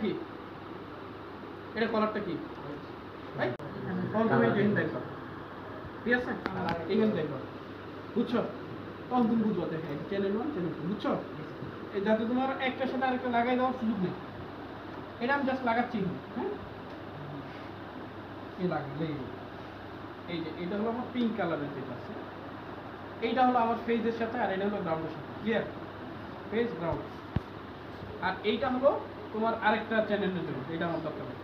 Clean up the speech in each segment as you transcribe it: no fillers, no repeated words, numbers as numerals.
কি? এটা কলারটা কি? ভাই তখন তুমি এখানে দেখো, ঠিক আছে? এখানে দেখো, বুঝছো? তখন তুমি বুঝবো, দেখো চ্যানেল 1 চ্যানেল 2, বুঝছো? এই যাতে তোমার একটার সাথে আরেকটা লাগাই দেওয়ার সুযোগ নেই। এটা আমি জাস্ট লাগাচ্ছি, হ্যাঁ? এই লাগালে এই যে এটা হলো আমার পিঙ্ক কালারের যেটা আছে, এইটা হলো আমার ফেজের সাথে, আর এটা হলো গ্রাউন্ডের সাথে। ক্লিয়ার? Phase ground. আর এইটা হলো তোমার আরেকটা চ্যানেলের জন্য, এটা আমার দরকার নেই।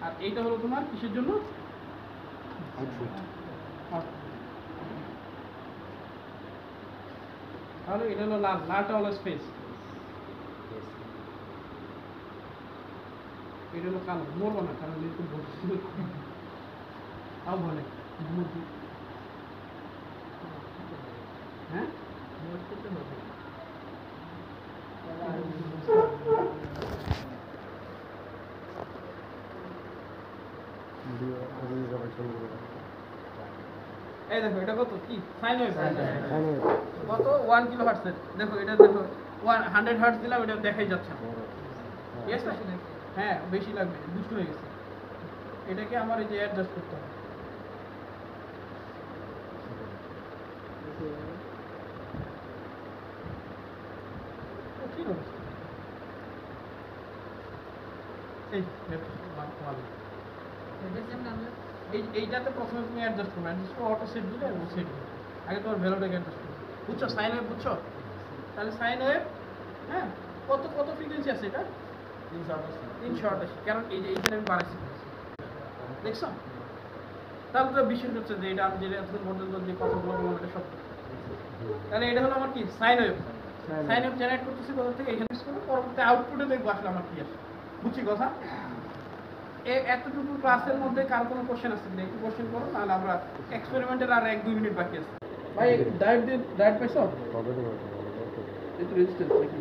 আর এইটা হলো তোমার কিসের জন্য? আউটপুট। তাহলে এটা হলো লাল, লালটা হলো স্পেস, এটা হলো কালো। মরবো না কারণ একটু তাও বলে হ্যাঁ এই দেখো এটা কত কি সাইন ওয়েভ, কত 1 কিলো হার্টজ। দেখো এটা দেখো 100 হার্টজ দিলাম, এটা দেখাই যাচ্ছে না, ঠিক আছে? হ্যাঁ বেশি লাগবে, দুষ্ট হয়ে গেছে। এটাকে আমার এই যে অ্যাডজাস্ট করতে হবে। ঠিক আছে, এই এইটাতে প্রথমে তুমি অ্যাডজাস্ট করবে, অ্যাডজাস্ট করে অটো সেট দিলে ও সেট হবে। আগে তোমার ভ্যালুটাকে অ্যাডজাস্ট করবে, বুঝছো? সাইন ওয়েভ বুঝছো? তাহলে সাইন ওয়েভ, হ্যাঁ, কত কত ফ্রিকোয়েন্সি আছে এটা? 388। কারণ এই যে এইখানে আমি বাড়াইছি, দেখছো? তাহলে তো বিশ্বাস হচ্ছে যে এটা আমি যেটা এতক্ষণ পর্যন্ত যে কথাগুলো বললাম এটা সত্য। তাহলে এটা হলো আমার কি sine wave. Sine wave generate করতেছি কোথা থেকে? এখানে ইউজ করবো, পরবর্তী আউটপুটে দেখবো আসলে আমার কি আসে। বুঝছি কথা? এতটুকু ক্লাসের মধ্যে কার কোনো কোশ্চেন আছে কিনা একটু কোশ্চেন করো, নাহলে আমরা এক্সপেরিমেন্টের আর 1-2 মিনিট বাকি আছে। ভাই ডায়েট দিয়ে ডায়েট পাইছো? একটু রেজিস্ট্যান্স নাকি?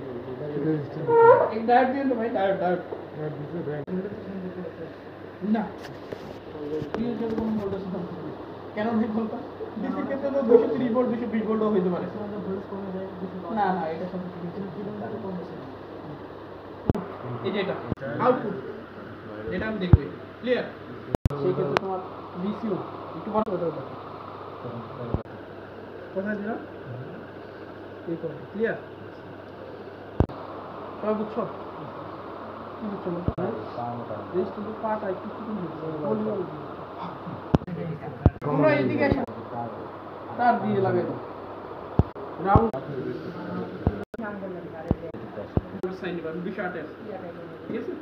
এই ডায়েট দিয়ে তো ভাই ডায়েট না ইউজুয়াল কোন ভোল্টেজ কেন নেই বলতো? ডিসি ক্ষেত্রে তো 230 ভোল্ট 220 ভোল্টও হইতে পারে। না না এটা সব এই যে এটা আউটপুট, এটা আমি দেখবো। ক্লিয়ার? সেই ক্ষেত্রে তোমার ভিসিও একটু বড় করে দাও। কোথায় দিলাম? এই করে। ক্লিয়ার? সব বুঝছো? কি বুঝছো বলতো? রেজিস্ট্যান্সের পাটা একটু চিকন হয়েছে। তোমরা এইদিকে এসে তার দিয়ে লাগাই দাও। রাউন্ড সাইন দিবা 228, ঠিক আছে?